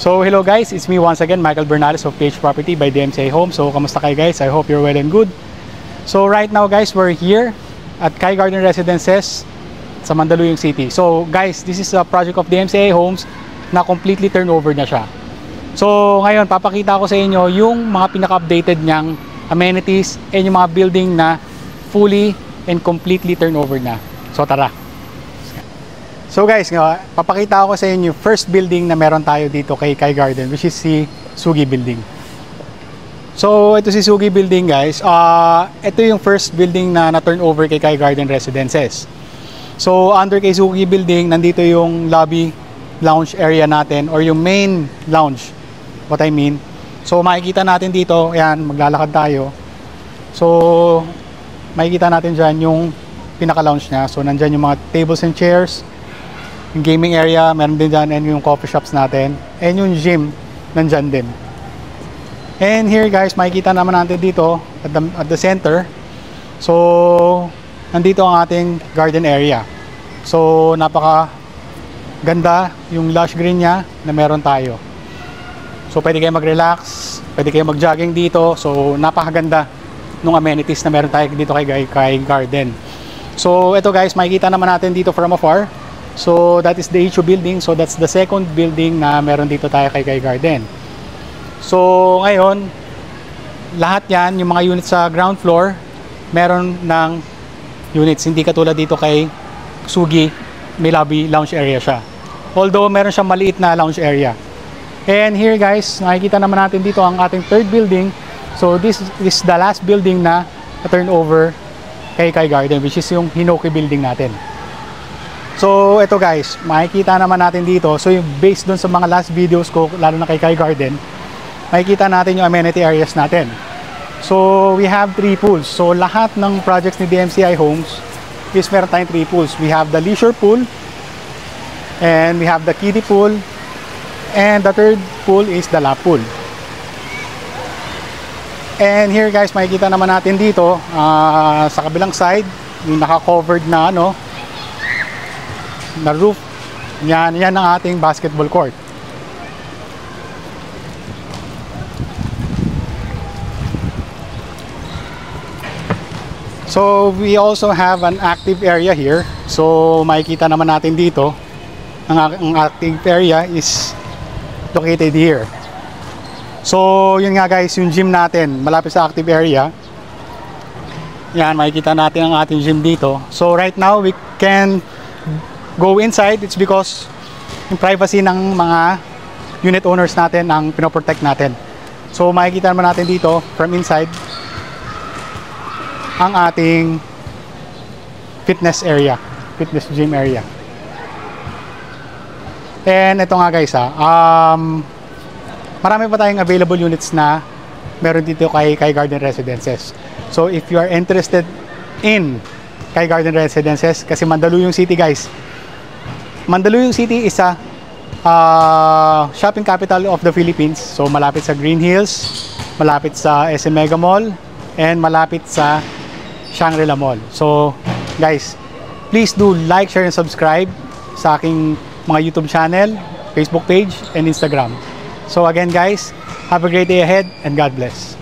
So hello guys, it's me once again, Michael Bernales of PH Property by DMCI Homes. So kamusta kayo guys? I hope you're well and good. So right now guys, we're here at Sky Garden Residences sa Mandaluyong City. So guys, this is a project of DMCI Homes na completely turnover na siya. So ngayon, papakita ko sa inyo yung mga pinaka-updated niyang amenities and yung mga building na fully and completely turnover na. So tara! So guys, papakita ko sa inyo yung first building na meron tayo dito kay Sky Garden, which is si Sugi Building. So ito si Sugi Building guys. Ito yung first building na na-turnover kay Sky Garden Residences. So under kay Sugi Building, nandito yung lobby lounge area natin or yung main lounge. What I mean. So makikita natin dito, ayan, maglalakad tayo. So makikita natin dyan yung pinaka-lounge niya. So nandyan yung mga tables and chairs. Yung gaming area, meron din dyan, and yung coffee shops natin. And yung gym, nandyan din. And here guys, makikita naman natin dito at the center. So, nandito ang ating garden area. So, napaka ganda yung lush green niya na meron tayo. So, pwede kayo mag-relax, pwede kayo mag-jogging dito. So, napakaganda nung amenities na meron tayo dito kay Garden. So, ito guys, makikita naman natin dito from afar. So that is the HO building. So that's the second building na meron dito tayo kay Sky Garden. So ngayon, lahat yan, yung mga units sa ground floor, meron ng units. Hindi katulad dito kay Sugi, may lobby lounge area siya. Although meron siyang maliit na lounge area. And here guys, nakikita naman natin dito ang ating third building. So this is the last building na turnover kay Sky Garden, which is yung Hinoki building natin. So ito guys, makikita naman natin dito. So yung based dun sa mga last videos ko, lalo na kay Sky Garden, makikita natin yung amenity areas natin. So we have 3 pools. So lahat ng projects ni DMCI Homes is meron tayong 3 pools. We have the leisure pool, and we have the kiddie pool, and the third pool is the lap pool. And here guys, makikita naman natin dito sa kabilang side, yung naka-covered na na roof. Yan ang ating basketball court. So we also have an active area here. So makikita naman natin dito, ang active area is located here. So yun nga guys, yung gym natin malapit sa active area. Yan, makikita natin ang ating gym dito. So right now we can go inside. It's because yung privacy ng mga unit owners natin ang pinoprotect natin. So makikita naman natin dito from inside ang ating fitness area, fitness gym area. And ito nga guys marami pa tayong available units na meron dito kay Garden Residences. So if you are interested in Sky Garden Residences, kasi Mandaluyong City guys, Mandaluyong City is a shopping capital of the Philippines. So malapit sa Green Hills, malapit sa SM Mega Mall, and malapit sa Shangri-La Mall. So guys, please do like, share, and subscribe sa aking mga YouTube channel, Facebook page, and Instagram. So again guys, have a great day ahead and God bless.